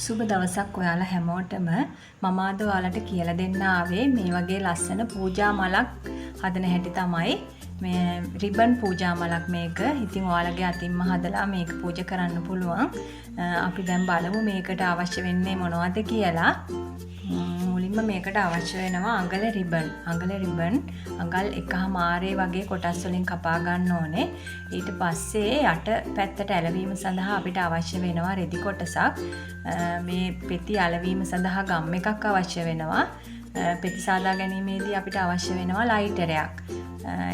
සුබ දවසක් ඔයාලා හැමෝටම මම අද ඔයාලට කියලා දෙන්න ආවේ මේ වගේ ලස්සන පූජා මලක් හදන හැටි තමයි මේ රිබන් පූජා මලක් මේක. ඉතින් ඔයාලගේ අතින්ම හදලා මේක පූජා කරන්න පුළුවන්. අපි දැන් බලමු මේකට අවශ්‍ය වෙන්නේ මොනවද කියලා. මුලින්ම මේකට අවශ්‍ය වෙනවා අඟල රිබන්. අඟල් එකහමාරේ වගේ කොටස් වලින් කපා ගන්න ඕනේ. ඊට පස්සේ යට පැත්තට ඇලවීම සඳහා අපිට අවශ්‍ය වෙනවා රෙදි කොටසක්. මේ පෙති ඇලවීම සඳහා ගම් එකක් අවශ්‍ය වෙනවා. පෙති සාදා ගැනීමේදී අපිට අවශ්‍ය වෙනවා ලයිටරයක්.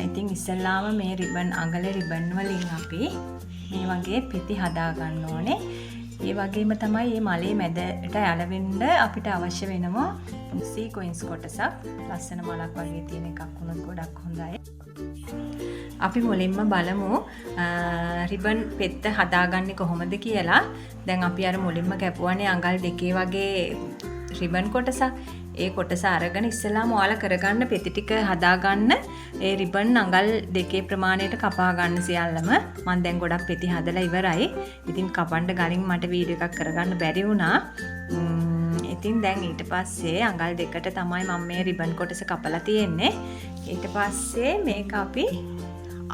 ඉතින් ඉස්සෙල්ලාම මේ අඟල රිබන් වලින් අපි මේ වගේ පෙති හදා ගන්න ඕනේ. ඒ වගේම තමයි මේ මලේ මැදට ඇලවෙන්න අපිට අවශ්‍ය වෙනවා සීක්වෙන්ස් කොටසක්. ලස්සන මලක් වගේ තියෙන එකක් වුණොත් ගොඩක් හොඳයි. අපි මුලින්ම බලමු රිබන් පෙත්ත හදාගන්නේ කොහොමද කියලා. දැන් අපි අර මුලින්ම කැපුවානේ අඟල් දෙකේ වගේ රිබන් කොටසක්. ඒ කොටස අරගෙන ඉස්සෙල්ලාම ඔයාලා කරගන්න පෙති ටික හදාගන්න ඒ රිබන් අඟල් දෙකේ ප්‍රමාණයට කපා ගන්න සියල්ලම. මම දැන් ගොඩක් පෙති හදලා ඉවරයි. ඉතින් කපන්න ගලින් මට වීඩියෝ එකක් කරගන්න බැරි වුණා. ඉතින් දැන් ඊට පස්සේ අඟල් දෙකට තමයි මම මේ රිබන් කොටස කපලා තියෙන්නේ. ඊට පස්සේ මේක අපි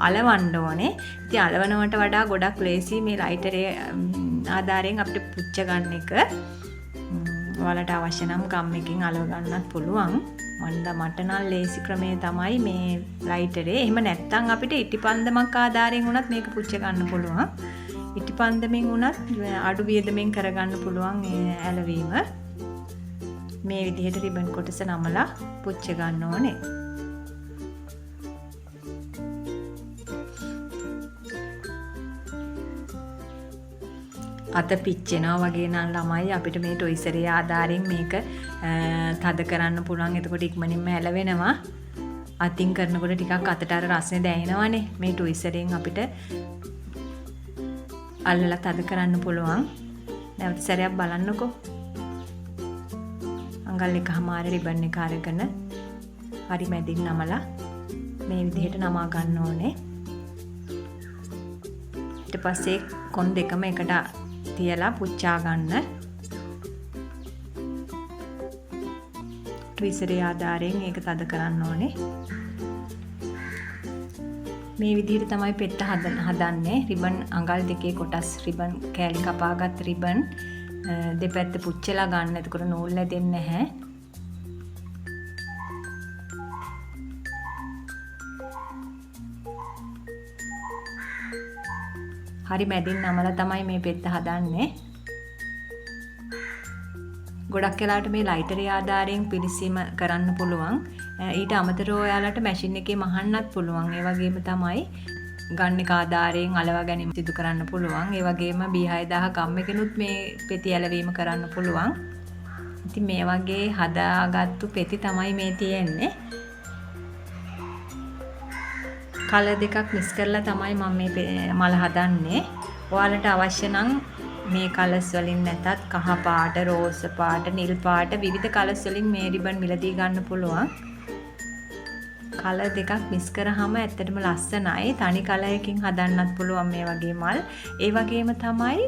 අලවන්න ඕනේ. ඉතින් අලවනවට වඩා ගොඩක් ලේසි මේ ලයිටරේ ආධාරයෙන් අපිට පුච්ච ගන්න එක. ඔයාලට අවශ්‍ය නම් ගම් එකකින් අලව ගන්නත් පුළුවන්. මට නම් ලේසි ක්‍රමය තමයි මේ ලයිටරේ. එහෙම නැත්නම් අපිට ඉටිපන්දමක් ආධාරයෙන් උනත් මේක පුච්ච ගන්න පුළුවන්. ඉටිපන්දමින් උනත් අඩු වියදමෙන් කරගන්න පුළුවන් මේ ඇලවීම. මේ විදිහට රිබන් කොටස නමලා පුච්ච ගන්න ඕනේ. අත පිච්චෙනවා වගේ නම් ළමයි අපිට මේ ටොයිසරේ ආධාරයෙන් මේක තද කරන්න පුළුවන්. එතකොට ඉක්මනින්ම ඇලවෙනවා. අතින් කරනකොට ටිකක් අතට අර රසනේ දැනෙනවනේ. මේ ටොයිසරෙන් අපිට අල්ලලා තද කරන්න පුළුවන්. නැවත සැරයක් බලන්නකෝ. අඟල් එකමාර රිබන් එක අරගෙන හරි මැදින් නමලා මේ විදිහට නමා ගන්න ඕනේ. ඊට පස්සේ කොන් දෙකම එකට තියලා පුච්චා ගන්න. ට්විසරේ ආධාරයෙන් ඒක තද කරන්න ඕනේ. මේ විදිහට තමයි පෙත්ත හදන්නේ. රිබන් අඟල් දෙකේ කොටස් රිබන් කෑලි කපාගත් රිබන් දෙපැත්ත පුච්චලා ගන්න. එතකොට නූල් ඇදෙන්නේ නැහැ. හරි මැදින් නමලා තමයි මේ පෙත්ත හදන්නේ. ගොඩක් වෙලාවට මේ ලයිටරේ ආධාරයෙන් පිළිසීම කරන්න පුළුවන්. ඊට අමතරව ඔයාලට මැෂින් එකේ මහන්නත් පුළුවන්. ඒ වගේම තමයි ගන් එක ආධාරයෙන් අලවා ගැනීම සිදු කරන්න පුළුවන්. ඒ වගේම B6000 ගම් එකෙනුත් මේ පෙති ඇලවීම කරන්න පුළුවන්. ඉතින් මේ වගේ හදාගත්තු පෙති තමයි මේ තියෙන්නේ. කලර් දෙකක් මික්ස් කරලා තමයි මම මේ මල හදන්නේ. ඔයාලට අවශ්‍ය නම් මේ කලර්ස් වලින් නැතත් කහ පාට, රෝස පාට, නිල් පාට විවිධ කලර්ස් වලින් මේ රිබන් මිලදී ගන්න පුළුවන්. කලර් දෙකක් මික්ස් කරාම ඇත්තටම ලස්සනයි. තනි කලර් එකකින් හදන්නත් පුළුවන් මේ වගේ මල්. ඒ වගේම තමයි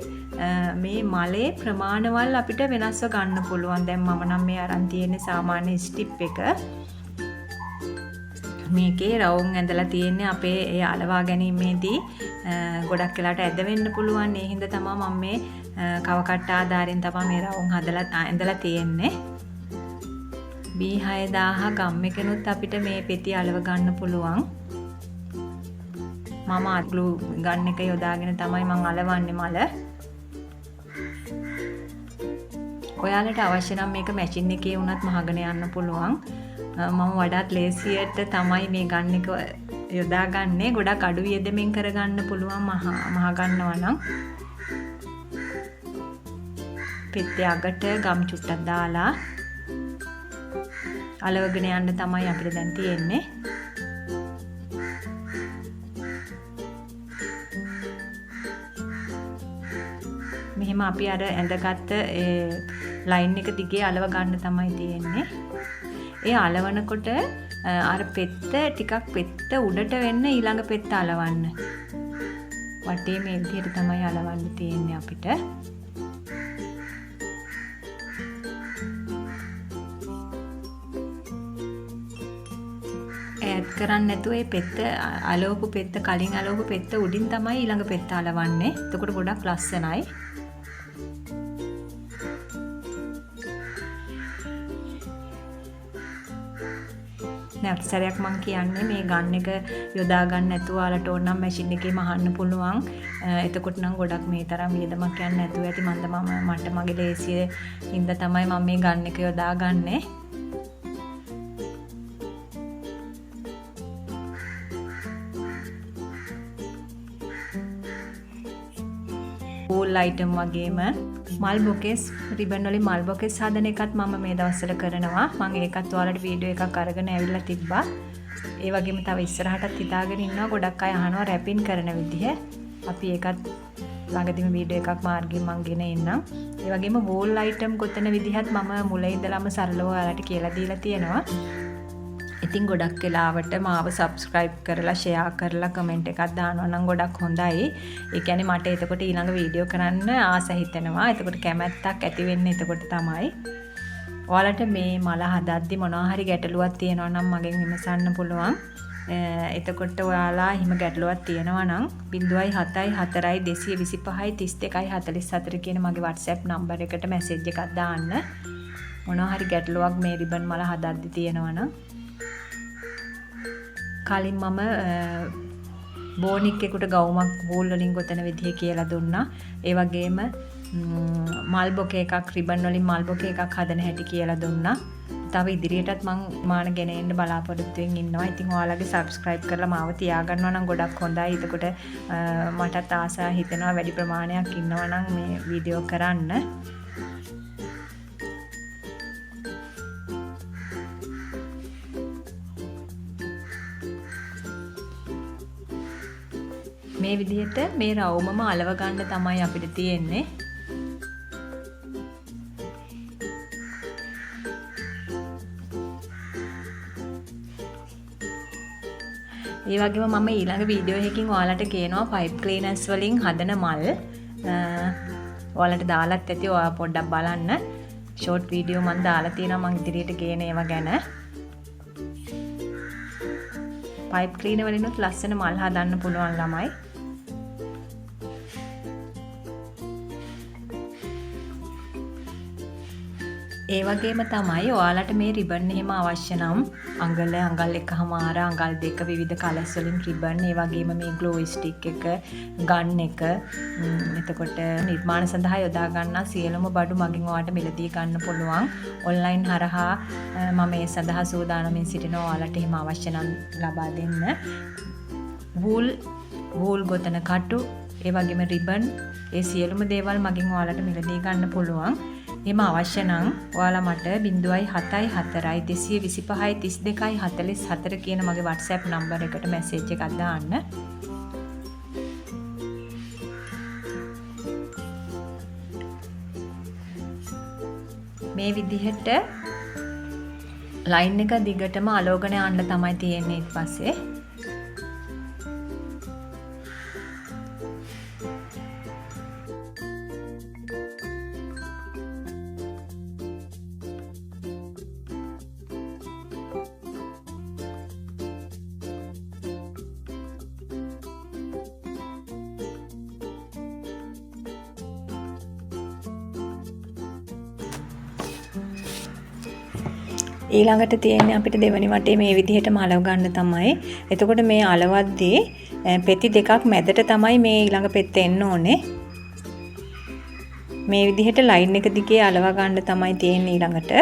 මේ මලේ ප්‍රමාණවල් අපිට වෙනස්ව ගන්න පුළුවන්. දැන් මම නම් මේ අරන් තියෙන්නේ සාමාන්‍ය ස්ටිප් එක. මේකේ රවුම් ඇඳලා තියෙන්නේ අපේ ඒ අලවා ගැනීමේදී ගොඩක් වෙලාට ඇද වෙන්න පුළුවන්. ඒ හින්දා තමයි මම මේ කව කට්ට ආධාරයෙන් තමයි මේ රවුම් හදලා ඇඳලා තියෙන්නේ. B6000 ගම් එකනොත් අපිට මේ පෙති අලව ගන්න පුළුවන්. මම ග්ලූ ගන් එක යොදාගෙන තමයි මම අලවන්නේ මල. ඔයාලට අවශ්‍ය නම් මේක මැෂින් එකේ වුණත් මහගෙන යන්න පුළුවන්. මම වඩාත් ලේසියට තමයි මේ ගන්න එක යොදාගන්නේ. ගොඩක් අඩු වියදමෙන් කරගන්න පුළුවන් මහ ගන්නවා නම්. පෙත්තේ අගට ගම් චුට්ටක් දාලා අලවගෙන යන්න තමයි අපිට දැන් තියෙන්නේ. මෙහෙම අපි අර ඇඳගත්ත ලයින් එක දිගේ අලව ගන්න තමයි තියෙන්නේ. ඒ අලවනකොට අර පෙත්ත ටිකක් පෙත්ත උඩට වෙන්න ඊළඟ පෙත්ත අලවන්න. වටේ මේ විදිහට තමයි අලවන්න තියෙන්නේ අපිට. කරන්නේ නැතුව ඒ පෙත්ත අලවපු පෙත්ත කලින් අලවපු පෙත්ත උඩින් තමයි ඊළඟ පෙත්ත අලවන්නේ. එතකොට ගොඩක් ලස්සනයි. නැවත සැරයක් මම කියන්නේ මේ ගන් එක යොදා ගන්න නැතුව ඔයාලට ඕන නම් මැෂින් එකේම අහන්න පුළුවන්. එතකොට නම් ගොඩක් මේ තරම් වියදමක් යන්නේ නැතුව ඇති. මට මගේ ලේසිය හින්දා තමයි මම මේ ගන් එක යොදා ගන්නේ. වූල් අයිටම් වගේම මල් බොකෙස් රිබන් වලින් මල් බොකෙස් හදන එකත් මම මේ දවස්වල කරනවා. මම ඒකත් ඔයාලට වීඩියෝ එකක් අරගෙන ඇවිල්ලා තිබ්බා. ඒ වගේම තව ඉස්සරහටත් හිතාගෙන ඉන්නවා ගොඩක් අය අහනවා රැපින් කරන විදිහ. අපි ඒකත් ළඟදීම වීඩියෝ එකක් මාර්ගයෙන් මම ගෙන එන්නම්. ඒ වගේම වෝල් අයිටම් ගොතන විදිහත් මම මුලින් ඉඳලම සරලව ඔයාලට කියලා දීලා තියෙනවා. ඉතින් ගොඩක් වෙලාවට මාව subscribe කරලා share කරලා comment එකක් දානවා නම් ගොඩක් හොඳයි. ඒ කියන්නේ මට එතකොට ඊළඟ වීඩියෝ කරන්න ආස හිතෙනවා. එතකොට කැමැත්තක් ඇති වෙන්නේ එතකොට තමයි. ඔයාලට මේ මල හදද්දි මොනවා හරි ගැටලුවක් තියෙනවා නම් මගෙන් විමසන්න පුළුවන්. එතකොට ඔයාලා හිම ගැටලුවක් තියෙනවා නම් 0.74 කියන මගේ WhatsApp නම්බර් එකට මැසේජ් එකක් දාන්න. මොනවා හරි ගැටලුවක් මේ රිබන් මල හදද්දි තියෙනවා නම් කලින් මම බෝනික්කෙකුට ගවුමක් වූල් වලින් ගොතන විදිහ කියලා දුන්නා. ඒ වගේම මල් බොකේ එකක් රිබන් වලින් මල් බොකේ එකක් හදන හැටි කියලා දුන්නා. තව ඉදිරියටත් මම මාන ගෙන එන්න බලාපොරොත්තු වෙමින් ඉන්නවා. ඉතින් ඔයාලගේ subscribe කරලා මාව තියාගන්නවා නම් ගොඩක් හොඳයි. එතකොට මටත් ආසා හිතෙනවා වැඩි ප්‍රමාණයක් ඉන්නවා නම් මේ වීඩියෝ කරන්න. මේ විදිහට මේ රවුමම අලව ගන්න තමයි අපිට තියෙන්නේ. ඒ වගේම මම ඊළඟ වීඩියෝ එකකින් ඔයාලට කියනවා pipe cleaners වලින් හදන මල්. ඔයාලට දාලත් ඇති. ඔයා පොඩ්ඩක් බලන්න. short වීඩියෝ මම දාලා තියෙනවා මම ඉදිරියට ගේන ඒවා ගැන. pipe cleaner වලිනුත් ලස්සන මල් හදන්න පුළුවන් ළමයි. ඒ වගේම තමයි ඔයාලට මේ රිබන් එහෙම අවශ්‍ය නම් අඟල් 1.5 අඟල් 2 විවිධ කලර්ස් වලින් රිබන්, ඒ වගේම මේ ග්ලෝ ස්ටික් එක, ගන් එක, එතකොට නිර්මාණ සඳහා යොදා ගන්නා සියලුම බඩු මගින් ඔයාලට මිලදී ගන්න පුළුවන්. ඔන්ලයින් හරහා මම ඒ සඳහා සූදානම්ින් සිටිනවා. ඔයාලට එහෙම අවශ්‍ය නම් ලබා දෙන්න. වූල් ගොතන කටු, ඒ වගේම රිබන්, ඒ සියලුම දේවල් මගින් ඔයාලට මිලදී ගන්න පුළුවන්. එහෙම අවශ්‍ය නම් ඔයාලා මට 0.74 225 32 44 කියන මගේ WhatsApp නම්බර් එකට මැසේජ් එකක් දාන්න. මේ විදිහට ලයින් එක දිගටම අලෝගන යන්න තමයි තියෙන්නේ. ඊට පස්සේ ඊළඟට තියෙන්නේ අපිට දෙවනි වටේ මේ විදිහටම අලව ගන්න තමයි. එතකොට මේ අලවද්දී පෙති දෙකක් මැදට තමයි මේ ඊළඟ පෙත්ත එන්න ඕනේ. මේ විදිහට ලයින් එක දිගේ අලව ගන්න තමයි තියෙන්නේ ඊළඟට.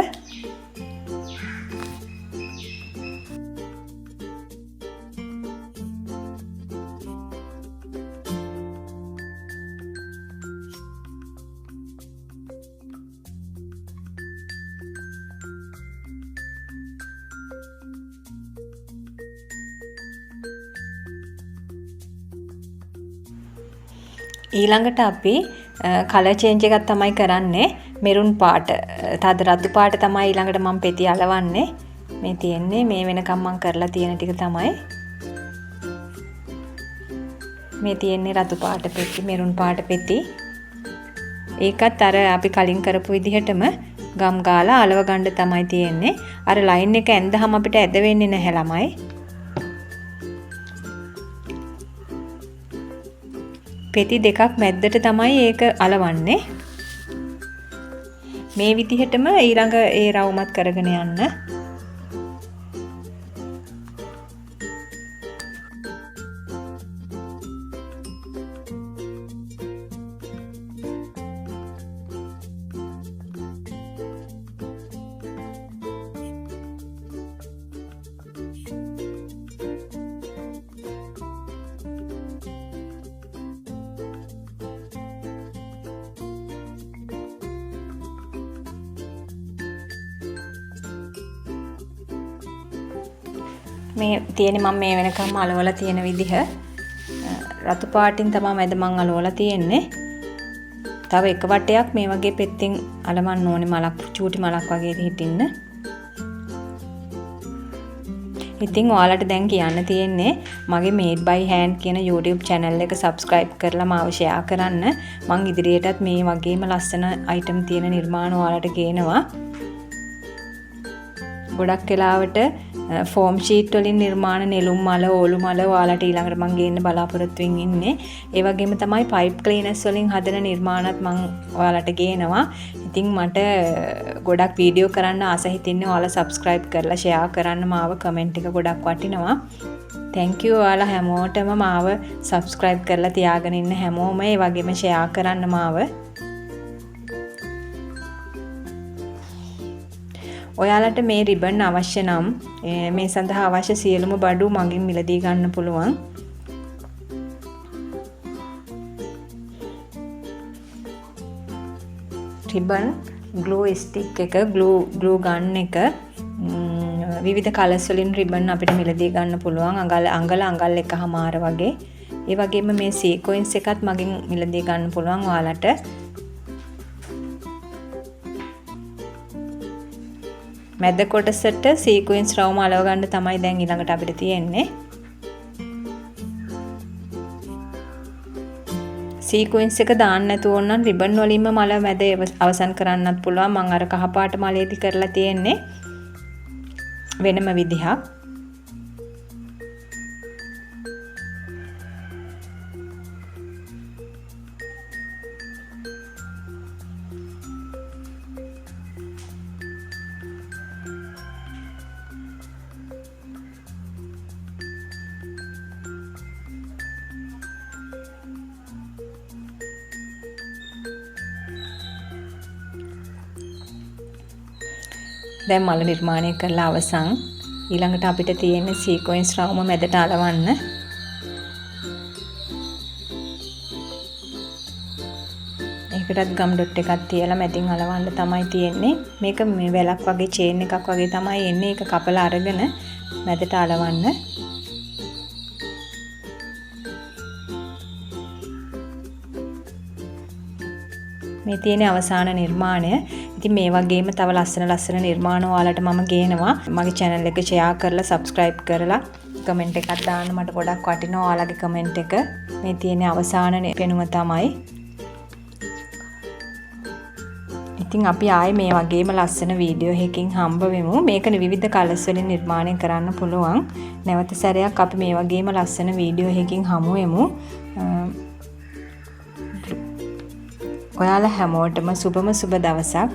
ඊළඟට අපි කලර් චේන්ජ් එකක් තමයි කරන්නේ. මෙරුන් පාට, තද රතු පාට තමයි ඊළඟට මම පෙති අලවන්නේ. මේ තියෙන්නේ මේ වෙනකම් මම කරලා තියෙන ටික තමයි. මේ තියෙන්නේ රතු පාට පෙති, මෙරුන් පාට පෙති. ඒකත් අර අපි කලින් කරපු විදිහටම ගම් ගාලා අලව ගන්න තමයි තියෙන්නේ. අර ලයින් එක ඇඳහම අපිට ඇද වෙන්නේ නැහැ ළමයි. පෙති දෙකක් මැද්දට තමයි ඒක අලවන්නේ. මේ විදිහටම ඊළඟ ඒ රවුමත් කරගෙන යන්න. මේ තියෙන්නේ මම මේ වෙනකම්ම අලවලා තියෙන විදිහ රතු පාටින් තමයි මැද මම අලවලා තියෙන්නේ. තව එක වටයක් මේ වගේ පෙත්තෙන් අලවන්න ඕනේ මලක් චූටි මලක් වගේ හිටින්න. ඉතින් ඔයාලට දැන් කියන්න තියෙන්නේ මගේ made by hand කියන YouTube channel එක subscribe කරලා මාව share කරන්න. මං ඉදිරියටත් මේ වගේම ලස්සන item තියෙන නිර්මාණ ඔයාලට ගේනවා. ගොඩක් වෙලාවට ෆෝම් ෂීට් වලින් නිර්මාණ නෙළුම් මල ඕලු මල ඔයාලට ඊළඟට මම ගේන්න බලාපොරොත්තු වෙමින් ඉන්නේ. ඒ වගේම තමයි පයිප් ක්ලීනර්ස් වලින් හදන නිර්මාණත් මම ඔයාලට ගේනවා. ඉතින් මට ගොඩක් වීඩියෝ කරන්න ආස හිතින්නේ ඔයාලා subscribe කරලා share කරන්න මාව comment එක ගොඩක් වටිනවා. thank you ඔයාලා හැමෝටම මාව subscribe කරලා තියාගෙන ඉන්න හැමෝම ඒ වගේම share කරන්න මාව. ඔයාලට මේ රිබන් අවශ්‍ය නම් මේ සඳහා අවශ්‍ය සියලුම බඩු මගින් මිලදී ගන්න පුළුවන්. රිබන් glue stick එක glue gun එක විවිධ කලර්ස් වලින් රිබන් අපිට මිලදී ගන්න පුළුවන්. අඟල් එකමාර වගේ. ඒ වගේම මේ සීක්වෙන්ස් එකත් මගින් මිලදී ගන්න පුළුවන් ඔයාලට. මැද කොටසට සීක්වෙන්ස් රවුම අලව ගන්න තමයි දැන් ඊළඟට අපිට තියෙන්නේ. සීක්වෙන්ස් එක දාන්න නැතුව නම් රිබන් වලින්ම මල මැද අවසන් කරන්නත් පුළුවන්. මම අර කහ පාට මලේදී කරලා තියෙන්නේ වෙනම විදිහක්. දැන් මල නිර්මාණය කරලා අවසන්. ඊළඟට අපිට තියෙන්නේ සීක්වෙන්ස් රවුම මැදට අලවන්න. ඒකටත් ගම් ඩොට් එකක් තියලා මැදින් අලවන්න තමයි තියෙන්නේ. මේක මේ වැලක් වගේ චේන් එකක් වගේ තමයි එන්නේ. ඒක කපලා අරගෙන මැදට අලවන්න. මේ තියෙන අවසාන නිර්මාණය. ඉතින් මේ වගේම තව ලස්සන නිර්මාණ ඔයාලට මම ගේනවා. මගේ channel එක share කරලා subscribe කරලා comment එකක් දාන්න මට ගොඩක් වටිනවා ඔයාලගේ comment එක. මේ තියෙන අවසාන පෙනුම තමයි. ඉතින් අපි ආයේ මේ වගේම ලස්සන වීඩියෝ එකකින් හම්බ වෙමු. මේක විවිධ කලර්ස් වලින් නිර්මාණය කරන්න පුළුවන්. නැවත සැරයක් අපි මේ වගේම ලස්සන වීඩියෝ එකකින් හමු වෙමු. ඔයාලා හැමෝටම සුබම සුබ දවසක්.